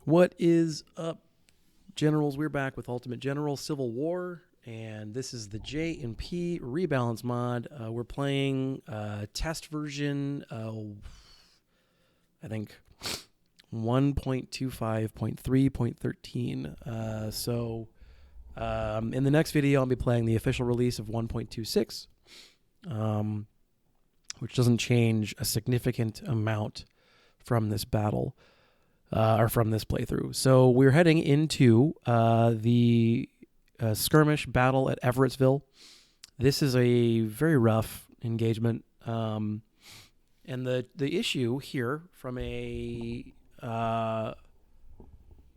What is up, Generals? We're back with Ultimate General Civil War, and this is the J&P Rebalance Mod. We're playing test version, I think 1.25.3.13. In the next video, I'll be playing the official release of 1.26, which doesn't change a significant amount from this battle. Or from this playthrough. So we're heading into the skirmish battle at Everettsville. This is a very rough engagement. And the issue here from a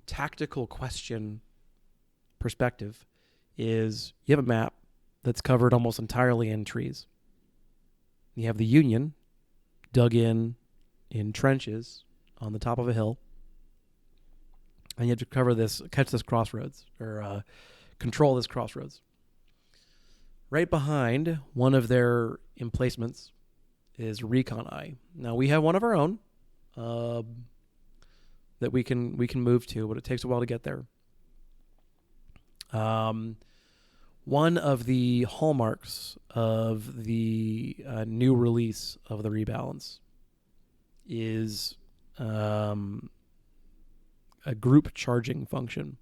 tactical question perspective is you have a map that's covered almost entirely in trees. You have the Union dug in trenches on the top of a hill. And you have to catch this crossroads, or control this crossroads. Right behind one of their emplacements is Recon Eye. Now, we have one of our own that we can move to, but it takes a while to get there. One of the hallmarks of the new release of the Rebalance is a group charging function.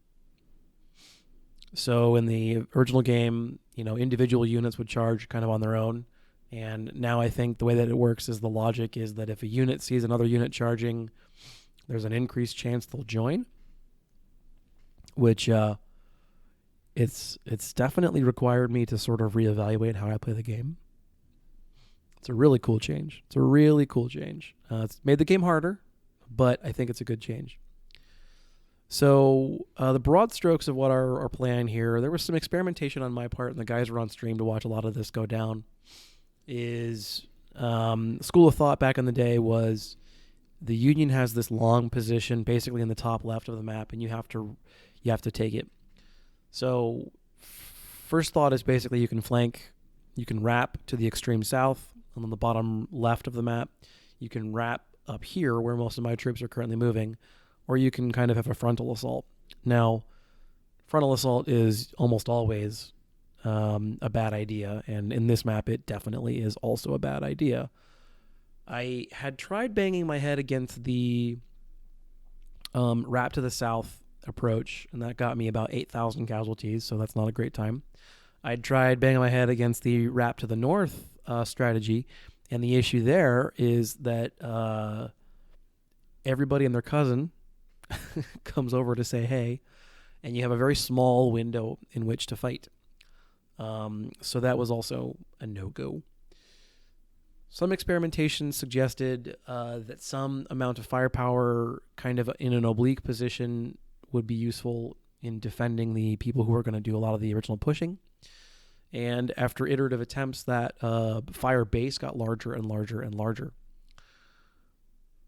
So in the original game, individual units would charge kind of on their own. And now I think the way that it works is the logic is that if a unit sees another unit charging, there's an increased chance they'll join, which it's definitely required me to sort of reevaluate how I play the game. It's a really cool change. It's made the game harder, but I think it's a good change. So the broad strokes of what our plan here, there was some experimentation on my part, and the guys were on stream to watch a lot of this go down, is school of thought back in the day was the Union has this long position basically in the top left of the map, and you have to take it. So first thought is basically you can wrap to the extreme south, and on the bottom left of the map, you can wrap up here where most of my troops are currently moving, or you can kind of have a frontal assault. Now, frontal assault is almost always a bad idea, and in this map, it definitely is also a bad idea. I had tried banging my head against the wrap to the south approach, and that got me about 8,000 casualties, so that's not a great time. I'd tried banging my head against the wrap to the north strategy, and the issue there is that everybody and their cousin comes over to say hey, and you have a very small window in which to fight. So that was also a no-go. Some experimentation suggested that some amount of firepower kind of in an oblique position would be useful in defending the people who are going to do a lot of the original pushing. And after iterative attempts, that fire base got larger and larger and larger.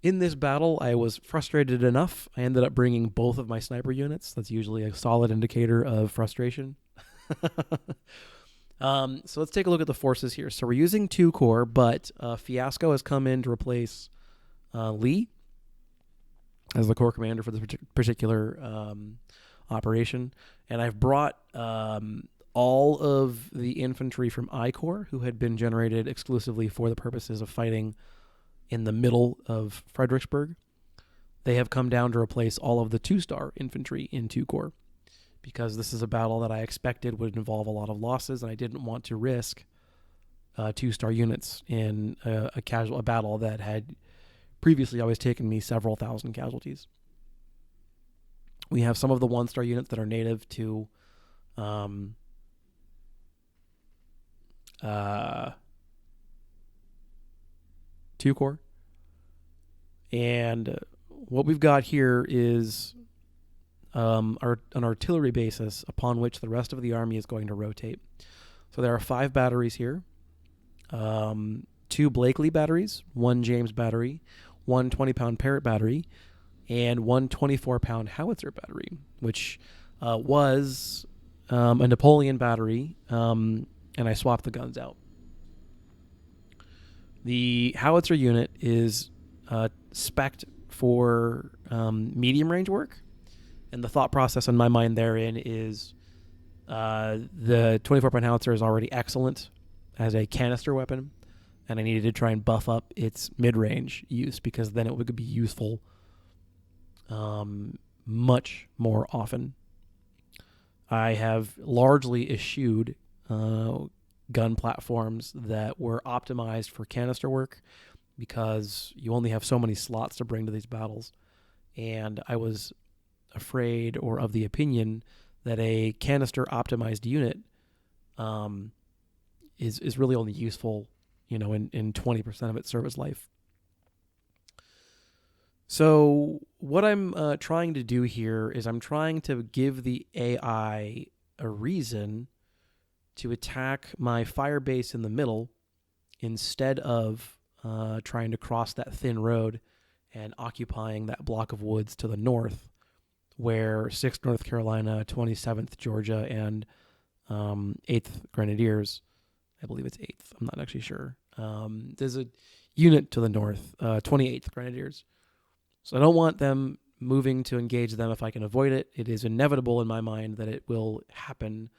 In this battle, I was frustrated enough. I ended up bringing both of my sniper units. That's usually a solid indicator of frustration. So let's take a look at the forces here. So we're using 2 corps, but Fiasco has come in to replace Lee as the corps commander for this particular operation. And I've brought all of the infantry from I Corps, who had been generated exclusively for the purposes of fighting in the middle of Fredericksburg. They have come down to replace all of the 2-star infantry in 2 Corps, because this is a battle that I expected would involve a lot of losses, and I didn't want to risk 2-star units in a battle that had previously always taken me several thousand casualties. We have some of the 1-star units that are native to 2 Corps. And what we've got here is an artillery basis upon which the rest of the army is going to rotate. So there are 5 batteries here. 2 Blakely batteries, 1 James battery, 1 20-pound Parrott battery, and 1 24-pound howitzer battery, which was a Napoleon battery, and I swapped the guns out. The howitzer unit is spec'd for medium range work, And the thought process in my mind therein is the 24-pound howitzer is already excellent as a canister weapon, and I needed to try and buff up its mid-range use because then it would be useful much more often. I have largely eschewed gun platforms that were optimized for canister work because you only have so many slots to bring to these battles. And I was afraid or of the opinion that a canister optimized unit is really only useful, in 20% of its service life. So what I'm trying to do here is I'm trying to give the AI a reason to attack my fire base in the middle instead of trying to cross that thin road and occupying that block of woods to the north where 6th North Carolina, 27th Georgia, and 8th Grenadiers, I believe it's 8th, I'm not actually sure. There's a unit to the north, 28th Grenadiers. So I don't want them moving to engage them if I can avoid it. It is inevitable in my mind that it will happen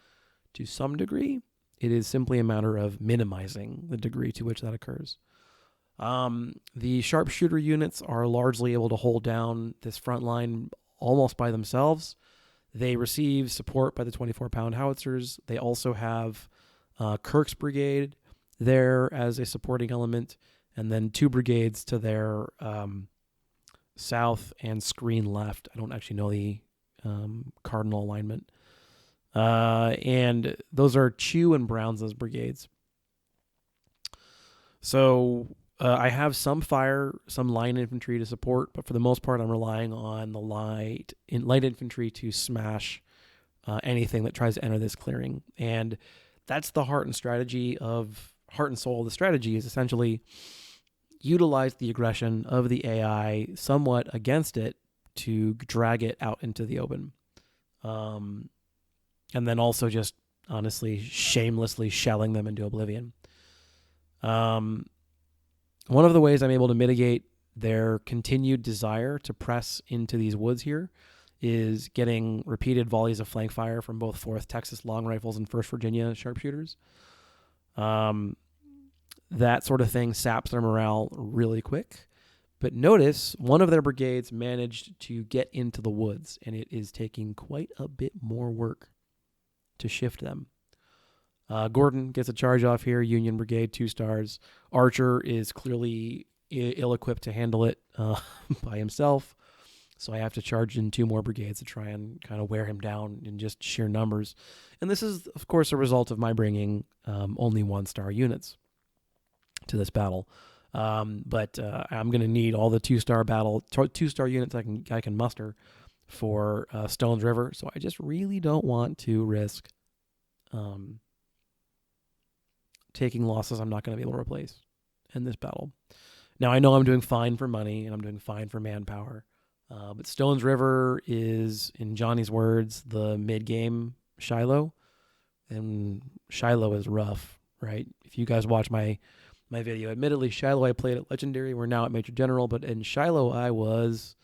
to some degree. It is simply a matter of minimizing the degree to which that occurs. The sharpshooter units are largely able to hold down this front line almost by themselves. They receive support by the 24-pound howitzers. They also have Kirk's brigade there as a supporting element, and then 2 brigades to their south and screen left. I don't actually know the cardinal alignment. And those are Chew and Browns' brigades. So I have some line infantry to support, but for the most part, I'm relying on the light infantry to smash anything that tries to enter this clearing. And that's the heart and soul of the strategy is essentially utilize the aggression of the AI somewhat against it to drag it out into the open. And then also just honestly, shamelessly shelling them into oblivion. One of the ways I'm able to mitigate their continued desire to press into these woods here is getting repeated volleys of flank fire from both 4th Texas long rifles and 1st Virginia sharpshooters. That sort of thing saps their morale really quick. But notice one of their brigades managed to get into the woods, and it is taking quite a bit more work to shift them. Gordon gets a charge off here, Union Brigade, 2 stars. Archer is clearly ill-equipped to handle it by himself, so I have to charge in 2 more brigades to try and kind of wear him down in just sheer numbers. And this is, of course, a result of my bringing only 1-star units to this battle. But I'm going to need all the 2-star units I can muster for Stones River, so I just really don't want to risk taking losses I'm not going to be able to replace in this battle. Now, I know I'm doing fine for money, and I'm doing fine for manpower, but Stones River is, in Johnny's words, the mid-game Shiloh, and Shiloh is rough, right? If you guys watch my video, admittedly, Shiloh I played at Legendary. We're now at Major General, but in Shiloh I was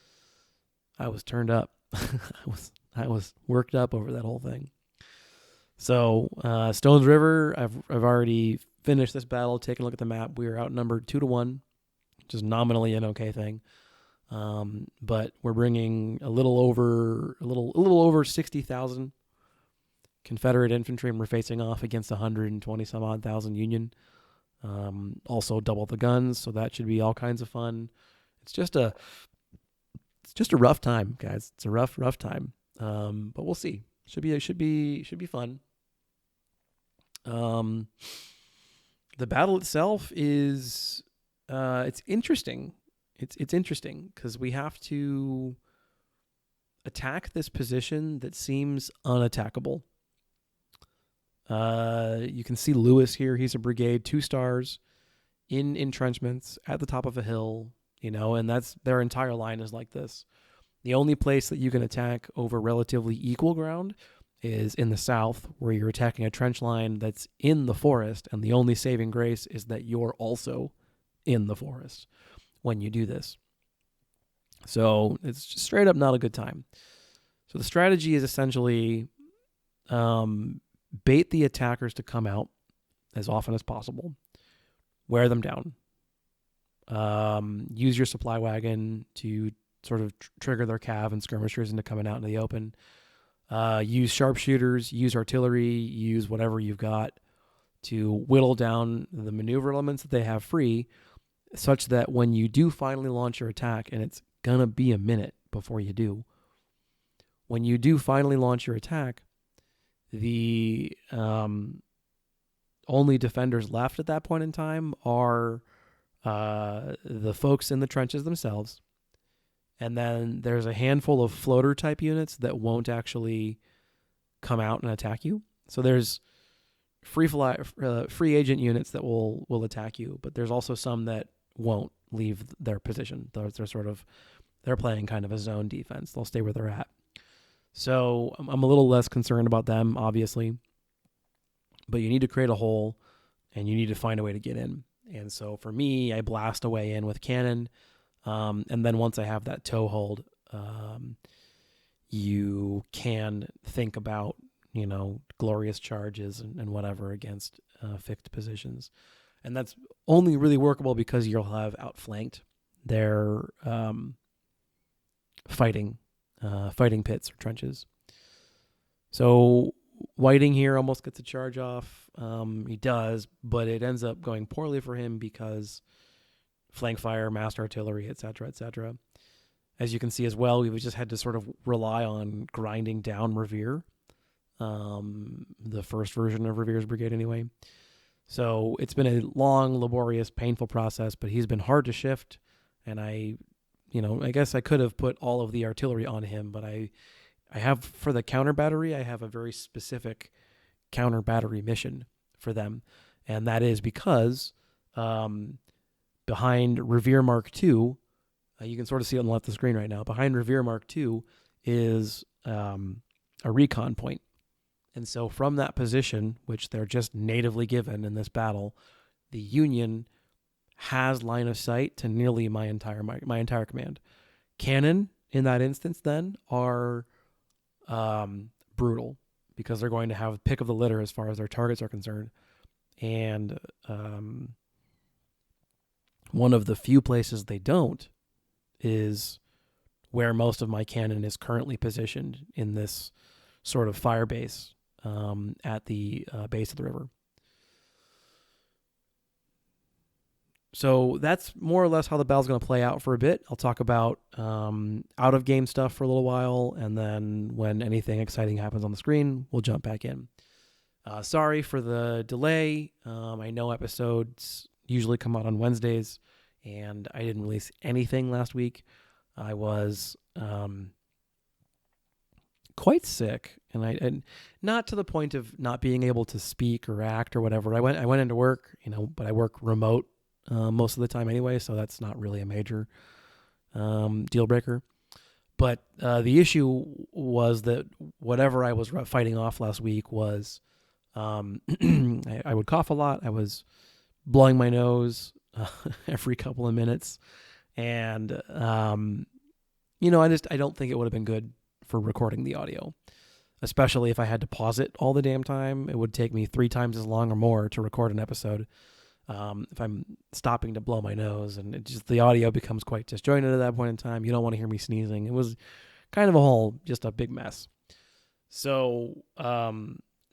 turned up. I was worked up over that whole thing. So Stones River, I've already finished this battle. Taking a look at the map, we are outnumbered 2-1, which is nominally an okay thing. But we're bringing a little over 60,000 Confederate infantry, and we're facing off against 120 some odd thousand Union. Also double the guns, so that should be all kinds of fun. It's just a rough time, guys. It's a rough time. But we'll see. Should be fun. The battle itself is it's interesting. It's interesting because we have to attack this position that seems unattackable. You can see Lewis here. He's a brigade, 2 stars in entrenchments at the top of a hill, and that's their entire line is like this. The only place that you can attack over relatively equal ground is in the south, where you're attacking a trench line that's in the forest, and the only saving grace is that you're also in the forest when you do this. So it's just straight up not a good time. So the strategy is essentially bait the attackers to come out as often as possible, wear them down, use your supply wagon to sort of trigger their cav and skirmishers into coming out in the open, use sharpshooters, use artillery, use whatever you've got to whittle down the maneuver elements that they have free, such that when you do finally launch your attack, and it's going to be a minute before you do, when you do finally launch your attack, the only defenders left at that point in time are the folks in the trenches themselves. And then there's a handful of floater type units that won't actually come out and attack you. So there's free agent units that will attack you, but there's also some that won't leave their position. They're playing kind of a zone defense. They'll stay where they're at. So I'm a little less concerned about them, obviously, but you need to create a hole and you need to find a way to get in. And so for me, I blast a way in with cannon. And then once I have that toehold, you can think about, glorious charges and whatever against fixed positions. And that's only really workable because you'll have outflanked their fighting pits or trenches. So Whiting here almost gets a charge off. He does, but it ends up going poorly for him because flank fire, massed artillery, etc., etc. As you can see as well, we've just had to sort of rely on grinding down Revere, the first version of Revere's brigade anyway. So it's been a long, laborious, painful process, but he's been hard to shift, and I guess I could have put all of the artillery on him, but I have, for the counter battery, I have a very specific counter battery mission for them, and that is because behind Revere Mark II, you can sort of see it on the left of the screen right now, behind Revere Mark II is a recon point. And so from that position, which they're just natively given in this battle, the Union has line of sight to nearly my entire command. Cannon, in that instance, then, are brutal because they're going to have pick of the litter as far as their targets are concerned. And one of the few places they don't is where most of my cannon is currently positioned in this sort of fire base at the base of the river. So that's more or less how the battle's going to play out for a bit. I'll talk about out-of-game stuff for a little while, and then when anything exciting happens on the screen, we'll jump back in. Sorry for the delay. I know episodes usually come out on Wednesdays, and I didn't release anything last week. I was quite sick, and not to the point of not being able to speak or act or whatever. I went into work, but I work remote most of the time anyway, so that's not really a major deal breaker. But the issue was that whatever I was fighting off last week was I would cough a lot. I was blowing my nose every couple of minutes, and I don't think it would have been good for recording the audio, especially if I had to pause it all the damn time. It would take me 3 times as long or more to record an episode if I'm stopping to blow my nose, and the audio becomes quite disjointed at that point in time. You don't want to hear me sneezing. It was kind of just a big mess. So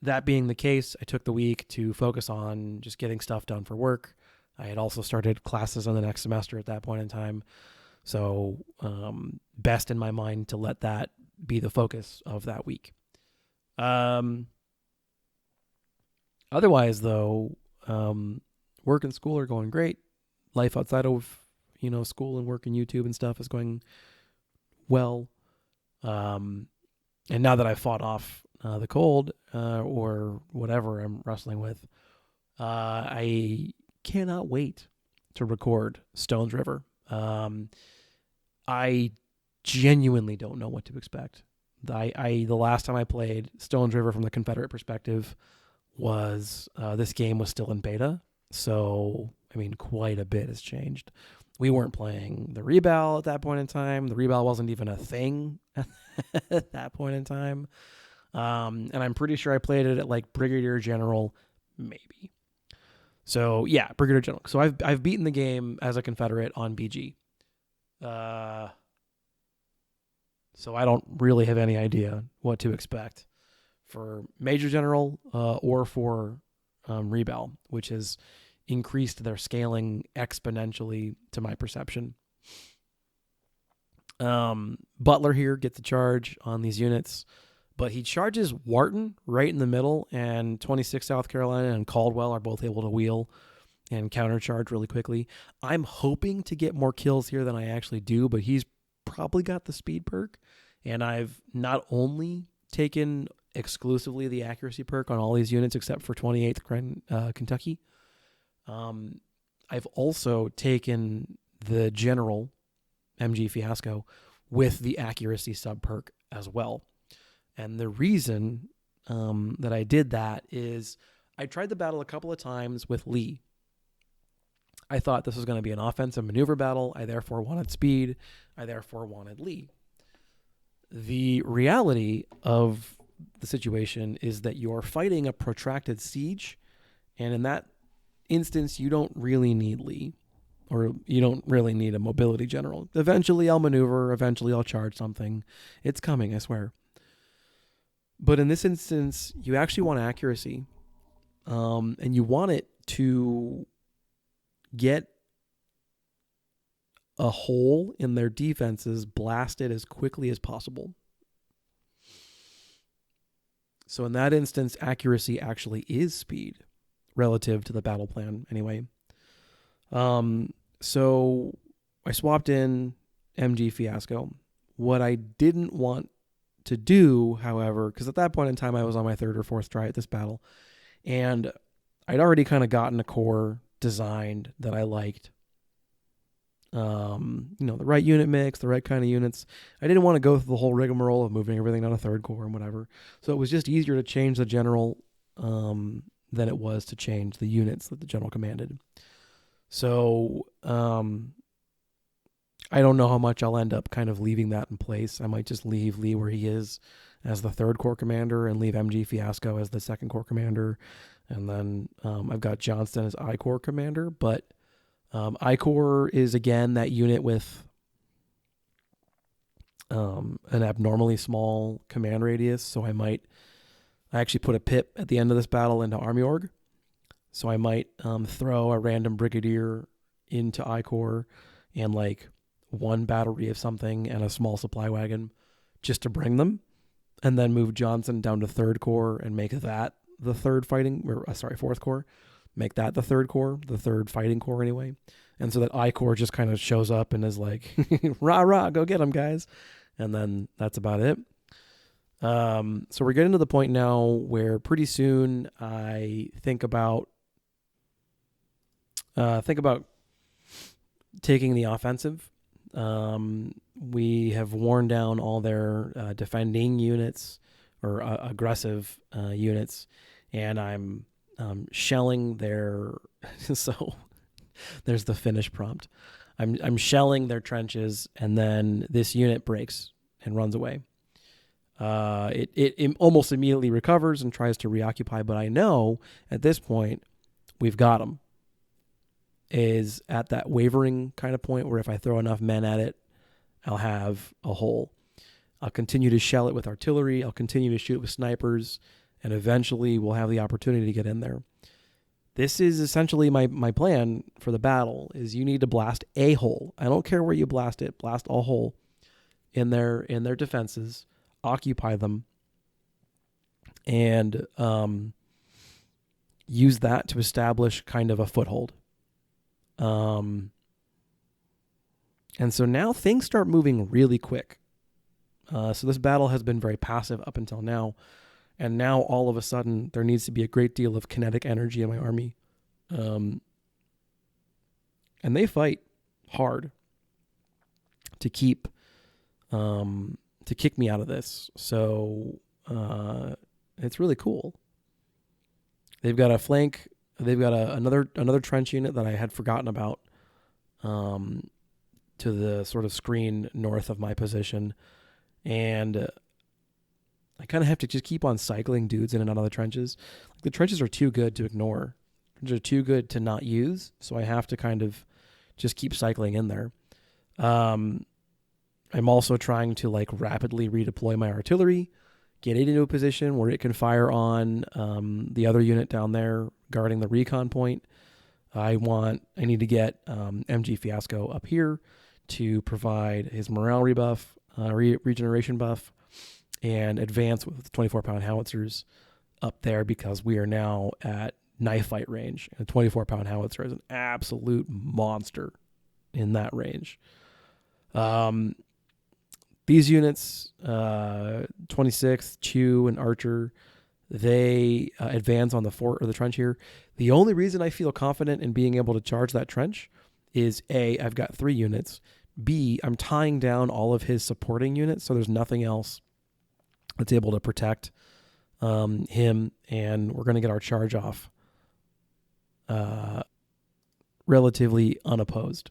that being the case, I took the week to focus on just getting stuff done for work. I had also started classes on the next semester at that point in time. So best in my mind to let that be the focus of that week. Otherwise, though, work and school are going great. Life outside of, school and work and YouTube and stuff is going well. And now that I've fought off the cold or whatever I'm wrestling with, I cannot wait to record Stones River. I genuinely don't know what to expect. The last time I played Stones River from the Confederate perspective was this game was still in beta. So, quite a bit has changed. We weren't playing the Rebal at that point in time. The Rebal wasn't even a thing at that point in time. And I'm pretty sure I played it at like Brigadier General, maybe. So yeah, Brigadier General. So I've beaten the game as a Confederate on BG. So I don't really have any idea what to expect for Major General or for Rebel, which has increased their scaling exponentially to my perception. Butler here gets a charge on these units, but he charges Wharton right in the middle, and 26 South Carolina and Caldwell are both able to wheel and countercharge really quickly. I'm hoping to get more kills here than I actually do, but he's probably got the speed perk, and I've not only taken exclusively the accuracy perk on all these units except for 28th Kentucky. I've also taken the General MG Fiasco with the accuracy sub perk as well. And the reason that I did that is I tried the battle a couple of times with Lee. I thought this was going to be an offensive maneuver battle. I therefore wanted speed. I therefore wanted Lee. The reality of the situation is that you're fighting a protracted siege, and in that instance, you don't really need Lee, or you don't really need a mobility general. Eventually, I'll maneuver. Eventually, I'll charge something. It's coming, I swear. But in this instance, you actually want accuracy, and you want it to get a hole in their defenses blasted as quickly as possible. So in that instance, accuracy actually is speed relative to the battle plan anyway. So I swapped in MG Fiasco. What I didn't want to do, however, because at that point in time I was on my third or fourth try at this battle, and I'd already kind of gotten a core designed that I liked. The right unit mix, the right kind of units. I didn't want to go through the whole rigmarole of moving everything down a third core and whatever. So it was just easier to change the general than it was to change the units that the general commanded. So I don't know how much I'll end up kind of leaving that in place. I might just leave Lee where he is as the third corps commander and leave MG Fiasco as the second corps commander. And then I've got Johnston as I Corps commander, but I Corps is again that unit with an abnormally small command radius. So I actually put a pip at the end of this battle into Army Org. So I might throw a random brigadier into I Corps and like one battery of something and a small supply wagon just to bring them, and then move Johnson down to third corps and make that the fourth corps, make that the third corps, the third fighting corps anyway. And so that I Corps just kind of shows up and is like, rah, rah, go get them, guys. And then that's about it. So we're getting to the point now where pretty soon I think about taking the offensive. We have worn down all their defending units or aggressive units, and I'm shelling their so there's the finish prompt. I'm shelling their trenches, and then this unit breaks and runs away. It almost immediately recovers and tries to reoccupy, but I know at this point we've got them. Is at that wavering kind of point where if I throw enough men at it, I'll have a hole. I'll continue to shell it with artillery. I'll continue to shoot with snipers, and eventually we'll have the opportunity to get in there. This is essentially my plan for the battle, is you need to blast a hole. I don't care where you blast it. Blast a hole in their defenses, occupy them, and use that to establish kind of a foothold. And so now things start moving really quick. So this battle has been very passive up until now. And now all of a sudden there needs to be a great deal of kinetic energy in my army. And they fight hard to kick me out of this. So, it's really cool. They've got a flank. They've got another trench unit that I had forgotten about. to the sort of screen north of my position. And I kind of have to just keep on cycling dudes in and out of the trenches. Like, the trenches are too good to ignore. They're too good to not use. So I have to kind of just keep cycling in there. I'm also trying to like rapidly redeploy my artillery, get it into a position where it can fire on the other unit down there guarding the recon point. I need to get MG Fiasco up here to provide his morale rebuff, regeneration buff, and advance with 24-pound howitzers up there, because we are now at knife fight range. And a 24-pound howitzer is an absolute monster in that range. These units, 26th, Chew, and Archer, they advance on the fort or the trench here. The only reason I feel confident in being able to charge that trench is A, I've got 3 units. B, I'm tying down all of his supporting units, so there's nothing else that's able to protect him, and we're going to get our charge off relatively unopposed.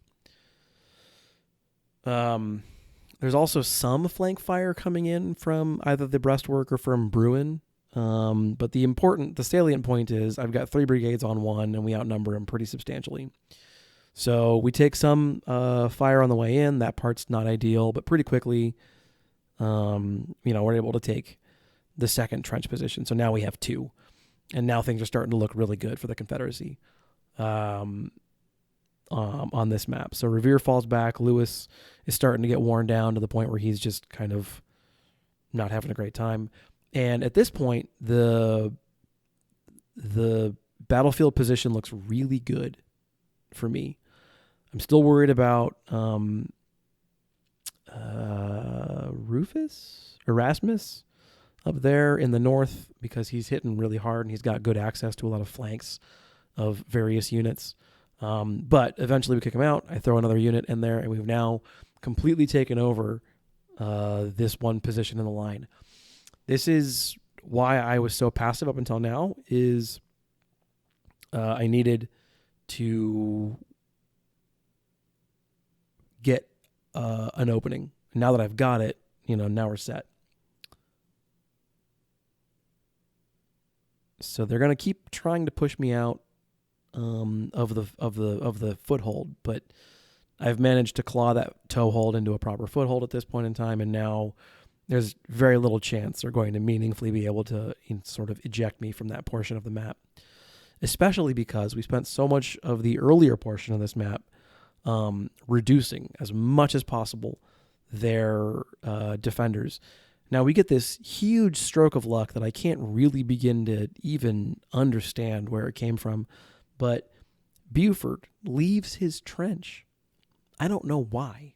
There's also some flank fire coming in from either the breastwork or from Bruin. But the salient point is I've got 3 brigades on 1, and we outnumber them pretty substantially. So we take some fire on the way in. That part's not ideal, but pretty quickly, we're able to take the second trench position. So now we have 2, and now things are starting to look really good for the Confederacy on this map. So Revere falls back. Lewis is starting to get worn down to the point where he's just kind of not having a great time. And at this point, the battlefield position looks really good for me. I'm still worried about Erasmus up there in the north, because he's hitting really hard and he's got good access to a lot of flanks of various units. But eventually we kick him out. I throw another unit in there, and we've now completely taken over this one position in the line. This is why I was so passive up until now, is I needed to get an opening. Now that I've got it, now we're set. So they're going to keep trying to push me out of the foothold, but I've managed to claw that toehold into a proper foothold at this point in time, and now there's very little chance they're going to meaningfully be able to sort of eject me from that portion of the map, especially because we spent so much of the earlier portion of this map reducing as much as possible their defenders. Now we get this huge stroke of luck that I can't really begin to even understand where it came from, but Buford leaves his trench. I don't know why.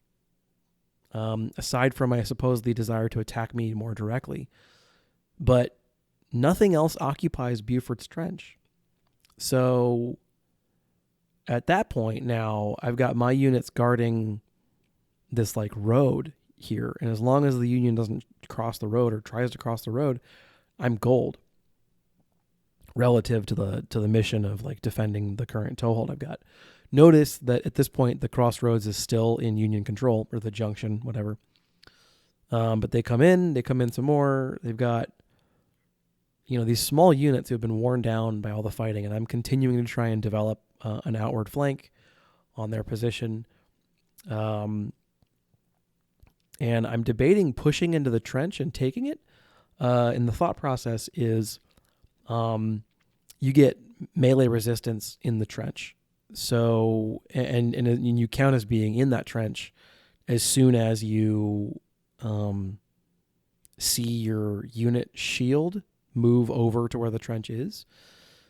Aside from, I suppose, the desire to attack me more directly. But nothing else occupies Buford's trench. So at that point now, I've got my units guarding this like road here. And as long as the Union doesn't cross the road or tries to cross the road, I'm gold relative to the mission of like defending the current toehold I've got. Notice that at this point, the crossroads is still in Union control, or the junction, whatever. But they come in some more. They've got, these small units who have been worn down by all the fighting, and I'm continuing to try and develop an outward flank on their position. And I'm debating pushing into the trench and taking it. And the thought process is you get melee resistance in the trench. So, and you count as being in that trench as soon as you see your unit shield move over to where the trench is.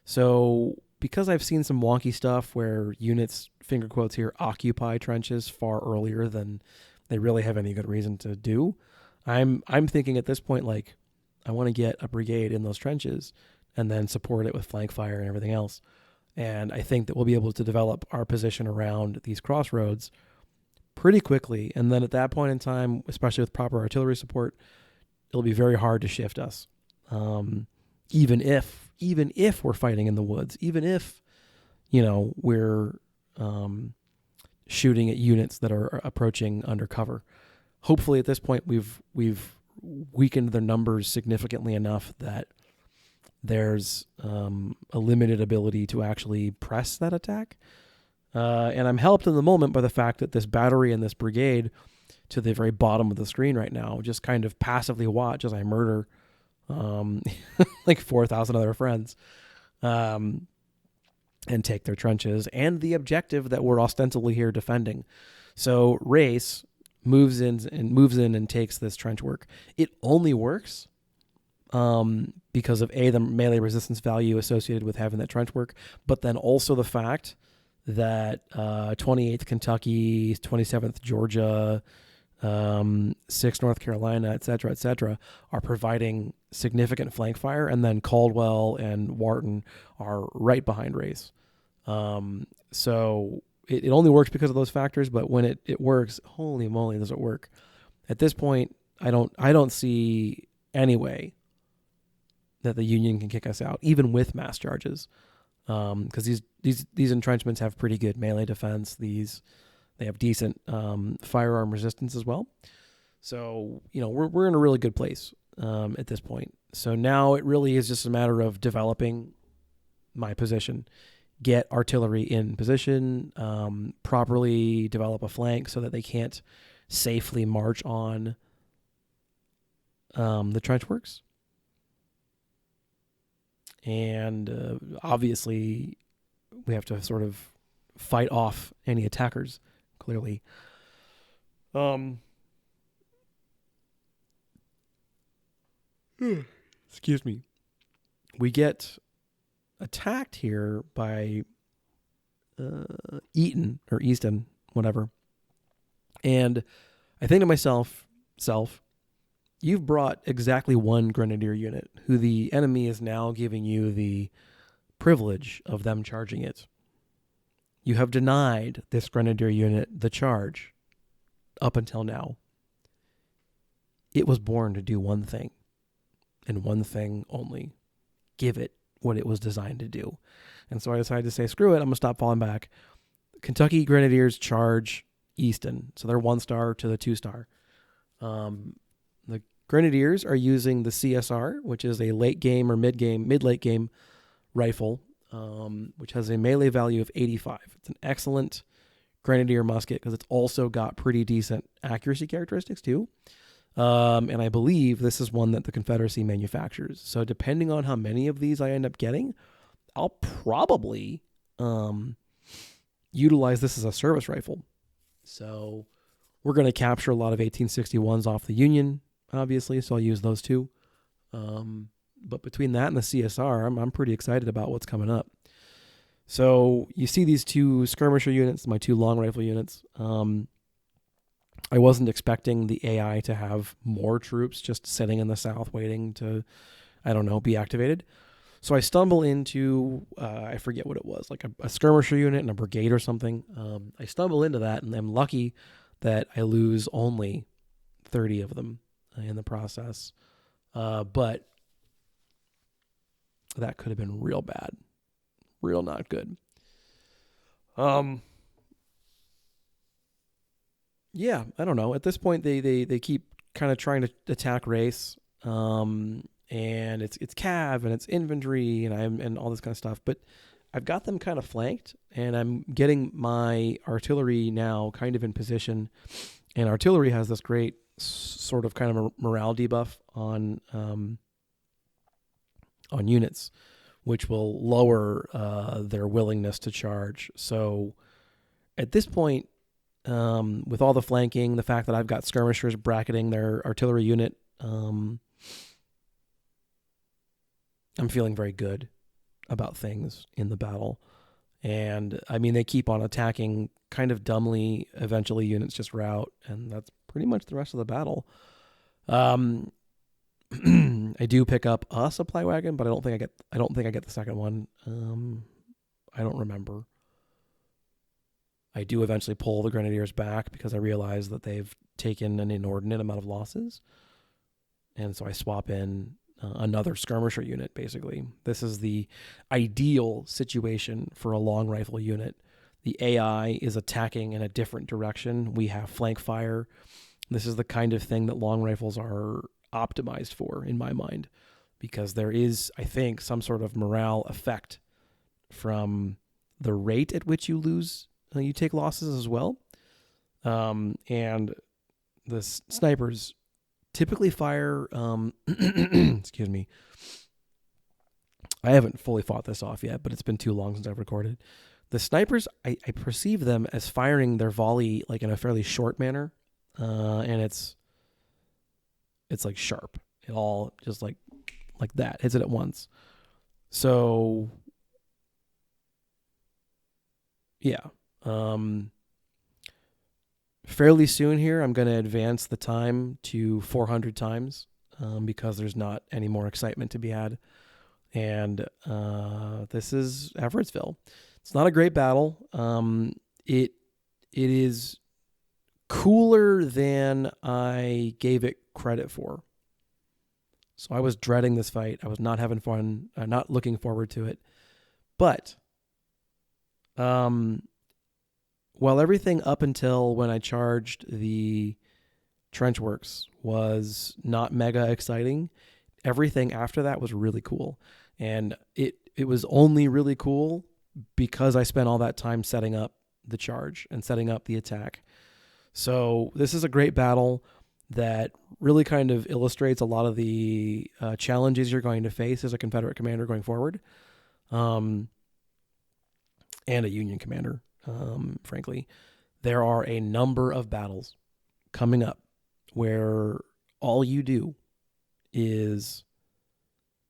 So, because I've seen some wonky stuff where units, finger quotes here, occupy trenches far earlier than they really have any good reason to do, I'm thinking at this point, like, I want to get a brigade in those trenches and then support it with flank fire and everything else. And I think that we'll be able to develop our position around these crossroads pretty quickly. And then at that point in time, especially with proper artillery support, it'll be very hard to shift us. Even if we're fighting in the woods, even if, we're shooting at units that are approaching undercover. Hopefully, at this point, we've weakened their numbers significantly enough that there's a limited ability to actually press that attack. And I'm helped in the moment by the fact that this battery and this brigade to the very bottom of the screen right now just kind of passively watch as I murder like 4,000 of their friends and take their trenches and the objective that we're ostensibly here defending. So Race moves in and takes this trench work. It only works because of the melee resistance value associated with having that trench work, but then also the fact that 28th Kentucky, 27th Georgia, 6th North Carolina, et cetera, are providing significant flank fire, and then Caldwell and Wharton are right behind Race. So it only works because of those factors, but when it works, holy moly, does it work. At this point, I don't see any way that the Union can kick us out, even with mass charges. Because these entrenchments have pretty good melee defense. They have decent firearm resistance as well. So, we're in a really good place at this point. So now it really is just a matter of developing my position, get artillery in position, properly develop a flank so that they can't safely march on the trench works. And obviously, we have to sort of fight off any attackers, clearly. Excuse me. We get attacked here by Easton, whatever. And I think to myself, you've brought exactly one grenadier unit who the enemy is now giving you the privilege of them charging it. You have denied this grenadier unit the charge up until now. It was born to do one thing, and one thing only. Give it what it was designed to do. And so I decided to say, screw it, I'm going to stop falling back. Kentucky Grenadiers charge Easton. So they're 1-star to the 2-star. The Grenadiers are using the CSR, which is a late game or mid-late game rifle, which has a melee value of 85. It's an excellent Grenadier musket because it's also got pretty decent accuracy characteristics too. And I believe this is one that the Confederacy manufactures. So depending on how many of these I end up getting, I'll probably utilize this as a service rifle. So we're going to capture a lot of 1861s off the Union, obviously, so I'll use those too. But between that and the CSR, I'm pretty excited about what's coming up. So you see these two skirmisher units, my two long rifle units. I wasn't expecting the AI to have more troops just sitting in the south waiting to, be activated. So I stumble into, I forget what it was, like a skirmisher unit and a brigade or something. I stumble into that, and I'm lucky that I lose only 30 of them in the process. But that could have been real bad. Real not good. Yeah, I don't know. At this point, they keep kind of trying to attack Race, and it's cav and it's infantry and all this kind of stuff. But I've got them kind of flanked, and I'm getting my artillery now kind of in position. And artillery has this great sort of kind of a morale debuff on units, which will lower their willingness to charge. So at this point, with all the flanking, the fact that I've got skirmishers bracketing their artillery unit, I'm feeling very good about things in the battle. And I mean, they keep on attacking kind of dumbly. Eventually units just rout, and that's pretty much the rest of the battle. I do pick up a supply wagon, but I don't think I get the second one. I don't remember. I do eventually pull the Grenadiers back because I realize that they've taken an inordinate amount of losses. And so I swap in another skirmisher unit, basically. This is the ideal situation for a long rifle unit. The AI is attacking in a different direction. We have flank fire. This is the kind of thing that long rifles are optimized for, in my mind, because there is, I think, some sort of morale effect from the rate at which you take losses as well. And the snipers typically fire, excuse me. I haven't fully fought this off yet, but it's been too long since I've recorded. The snipers, I perceive them as firing their volley like in a fairly short manner, and it's like sharp. It all just like that, hits it at once. So yeah, fairly soon here, I'm going to advance the time to 400 times because there's not any more excitement to be had. And this is Everettsville. It's not a great battle. It is cooler than I gave it credit for. So I was dreading this fight. I was not having fun, not looking forward to it. But while everything up until when I charged the trench works was not mega exciting, everything after that was really cool. And it was only really cool because I spent all that time setting up the charge and setting up the attack. So this is a great battle that really kind of illustrates a lot of the challenges you're going to face as a Confederate commander going forward, and a Union commander, frankly. There are a number of battles coming up where all you do is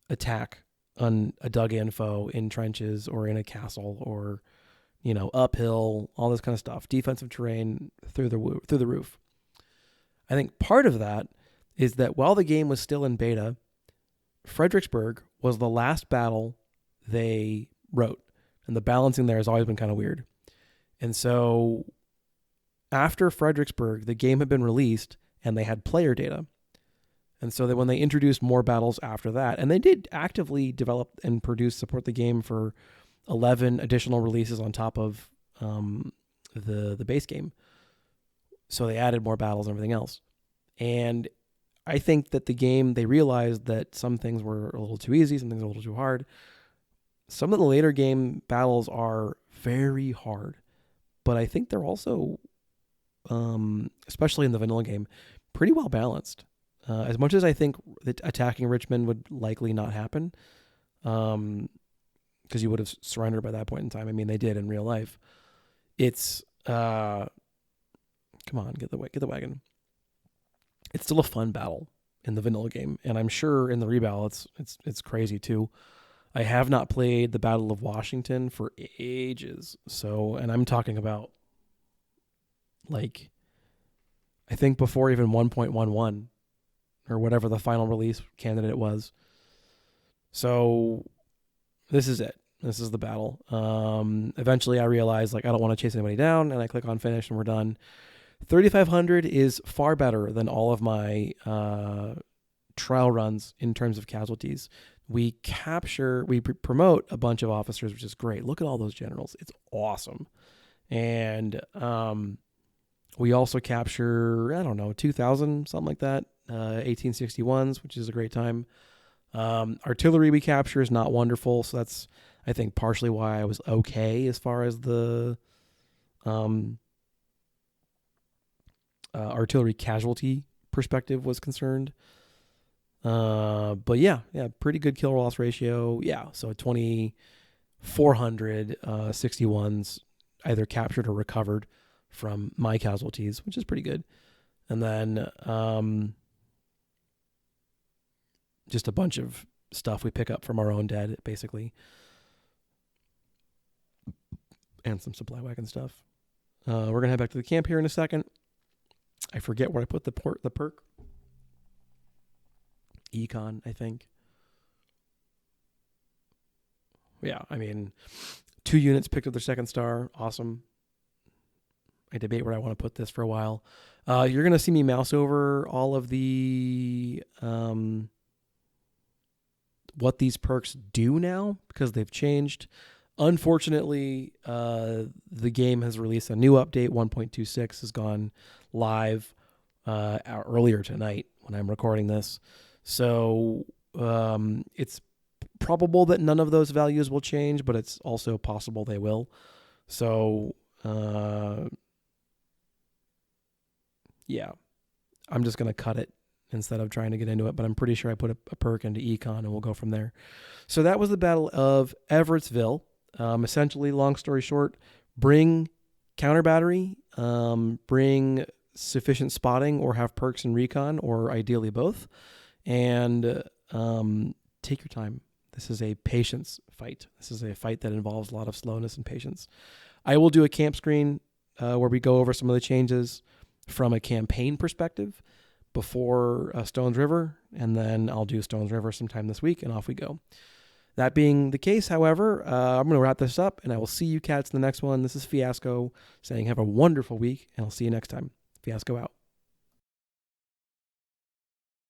attack on a dug-in foe in trenches or in a castle or, uphill, all this kind of stuff, defensive terrain through the roof. I think part of that is that while the game was still in beta, Fredericksburg was the last battle they wrote, and the balancing there has always been kind of weird. And so after Fredericksburg, the game had been released and they had player data. And so that when they introduced more battles after that, and they did actively develop and support the game for 11 additional releases on top of the base game. So they added more battles and everything else. And I think that the game, they realized that some things were a little too easy, some things were a little too hard. Some of the later game battles are very hard, but I think they're also, especially in the vanilla game, pretty well balanced. As much as I think that attacking Richmond would likely not happen, because you would have surrendered by that point in time. I mean, they did in real life. It's come on, get the wagon. It's still a fun battle in the vanilla game, and I'm sure in the rebalance it's crazy too. I have not played the Battle of Washington for ages, and I'm talking about like I think before even 1.11. Or whatever the final release candidate was. So this is it. This is the battle. Eventually I realized I don't want to chase anybody down, and I click on finish and we're done. 3,500 is far better than all of my trial runs in terms of casualties. We promote a bunch of officers, which is great. Look at all those generals. It's awesome. And we also capture, 2,000, something like that. 1861s, which is a great time. Artillery we capture is not wonderful, so that's, I think, partially why I was okay as far as the artillery casualty perspective was concerned. But yeah, pretty good kill loss ratio. Yeah, so 2,400 61s either captured or recovered from my casualties, which is pretty good. And then just a bunch of stuff we pick up from our own dead, basically. And some supply wagon stuff. We're going to head back to the camp here in a second. I forget where I put the perk. Econ, I think. Yeah, 2 units picked up their second star. Awesome. I debate where I want to put this for a while. You're going to see me mouse over all of the what these perks do now, because they've changed. Unfortunately, the game has released a new update. 1.26 has gone live earlier tonight when I'm recording this. So it's probable that none of those values will change, but it's also possible they will. So, yeah, I'm just going to cut it instead of trying to get into it, but I'm pretty sure I put a perk into econ and we'll go from there. So that was the Battle of Everettsville. Essentially, long story short, bring counter battery, bring sufficient spotting or have perks and recon, or ideally both, and take your time. This is a patience fight. This is a fight that involves a lot of slowness and patience. I will do a camp screen where we go over some of the changes from a campaign perspective before Stones River, and then I'll do Stones River sometime this week, and off we go. That being the case, however, I'm going to wrap this up, and I will see you cats in the next one. This is Fiasco saying have a wonderful week, and I'll see you next time. Fiasco out.